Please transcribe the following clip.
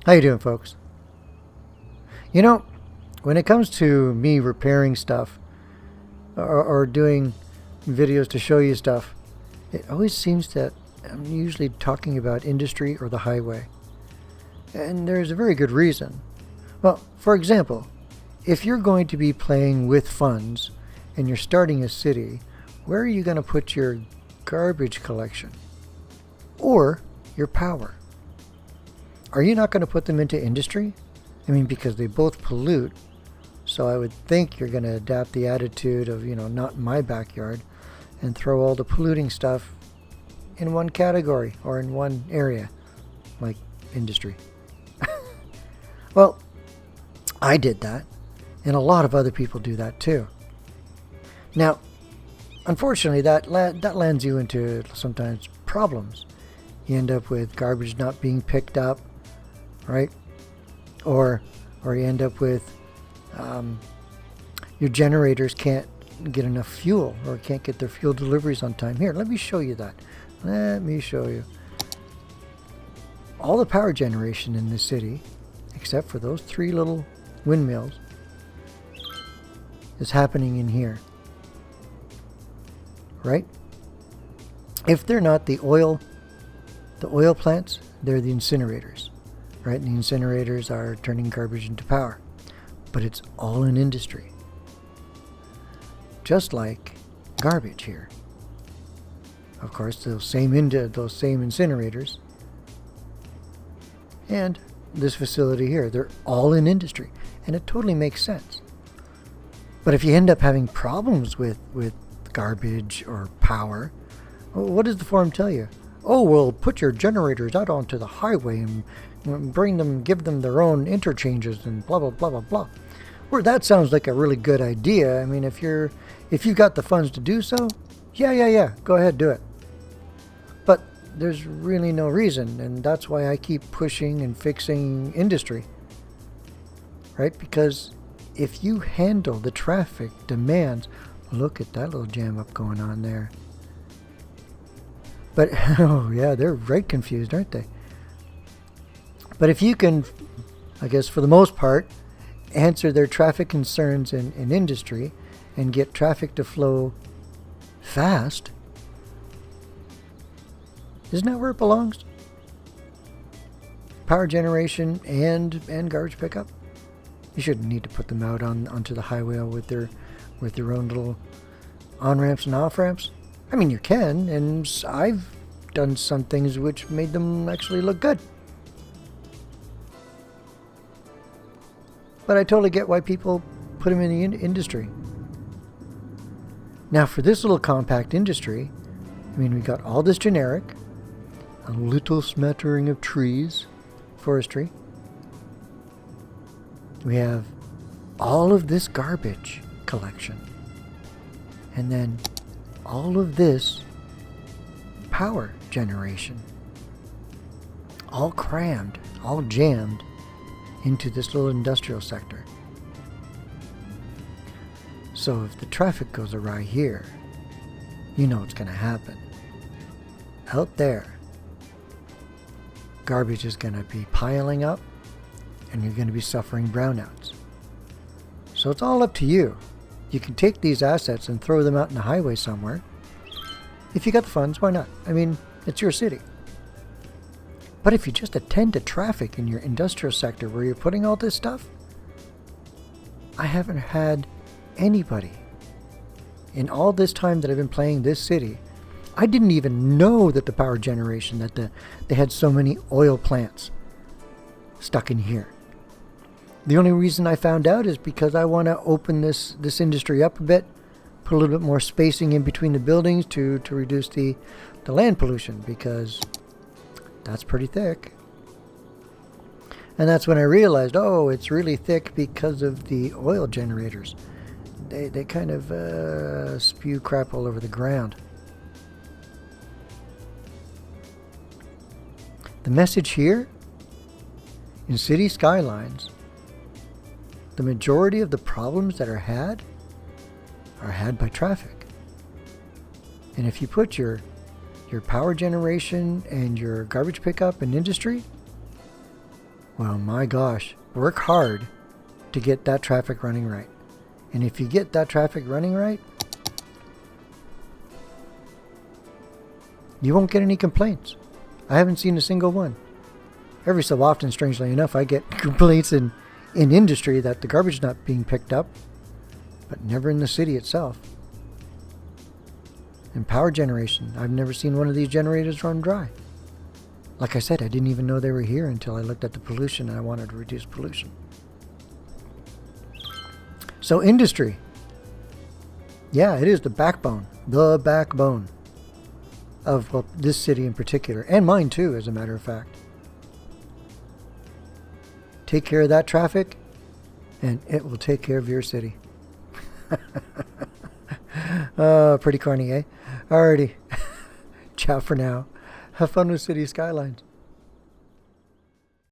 How you doing, folks? You know, when it comes to me repairing stuff or doing videos to show you stuff, it always seems that I'm usually talking about industry or the highway. And there's a very good reason. Well, for example, if you're going to be playing with funds and you're starting a city, where are you going to put your garbage collection or your power? Are you not going to put them into industry? I mean, because they both pollute. So I would think you're going to adapt the attitude of, not in my backyard, and throw all the polluting stuff in one category or in one area, like industry. Well, I did that, and a lot of other people do that too. Now, unfortunately, that lands you into sometimes problems. You end up with garbage not being picked up, right? Or you end up with your generators can't get enough fuel or can't get their fuel deliveries on time. Here, let me show you that. Let me show you. All the power generation in this city, except for those 3 little windmills, is happening in here. Right? If they're not the oil plants, they're the incinerators. Right? And the incinerators are turning garbage into power. But it's all in industry. Just like garbage here. Of course, those same incinerators and this facility here, they're all in industry. And it totally makes sense. But if you end up having problems with garbage or power, what does the forum tell you? Oh, well, put your generators out onto the highway and give them their own interchanges and blah, blah, blah, blah, blah. Well, that sounds like a really good idea. I mean, if you've got the funds to do so, yeah, go ahead, do it. But there's really no reason, and that's why I keep pushing and fixing industry. Right? Because if you handle the traffic demands, look at that little jam up going on there. But, oh yeah, they're right confused, aren't they? But if you can, I guess for the most part, answer their traffic concerns in industry and get traffic to flow fast, isn't that where it belongs? Power generation and garbage pickup? You shouldn't need to put them out onto the highway with their own little on-ramps and off-ramps. I mean, you can, and I've done some things which made them actually look good. But I totally get why people put them in the industry. Now, for this little compact industry, I mean, we got all this generic, a little smattering of trees, forestry. We have all of this garbage collection. And then all of this power generation. All crammed, all jammed into this little industrial sector. So if the traffic goes awry here, you know what's going to happen. Out there, garbage is going to be piling up and you're going to be suffering brownouts. So it's all up to you. You can take these assets and throw them out in the highway somewhere. If you got the funds, why not? I mean, it's your city. But if you just attend to traffic in your industrial sector where you're putting all this stuff, I haven't had anybody in all this time that I've been playing this city. I didn't even know that the power generation, that they had so many oil plants stuck in here. The only reason I found out is because I want to open this industry up a bit, put a little bit more spacing in between the buildings to reduce the land pollution, because that's pretty thick. And that's when I realized, oh, it's really thick because of the oil generators. They kind of spew crap all over the ground. The message here, in city skylines, the majority of the problems that are had by traffic. And if you put your power generation and your garbage pickup in industry, Well, my gosh, work hard to get that traffic running right. And if you get that traffic running right, you won't get any complaints. I haven't seen a single one. Every so often, strangely enough, I get complaints in industry that the garbage is not being picked up, but never in the city itself. And power generation, I've never seen one of these generators run dry. Like I said, I didn't even know they were here until I looked at the pollution and I wanted to reduce pollution. So industry. Yeah, it is the backbone of, well, this city in particular, and mine too, as a matter of fact. Take care of that traffic, and it will take care of your city. Pretty corny, eh? Alrighty. Ciao for now. Have fun with City Skylines.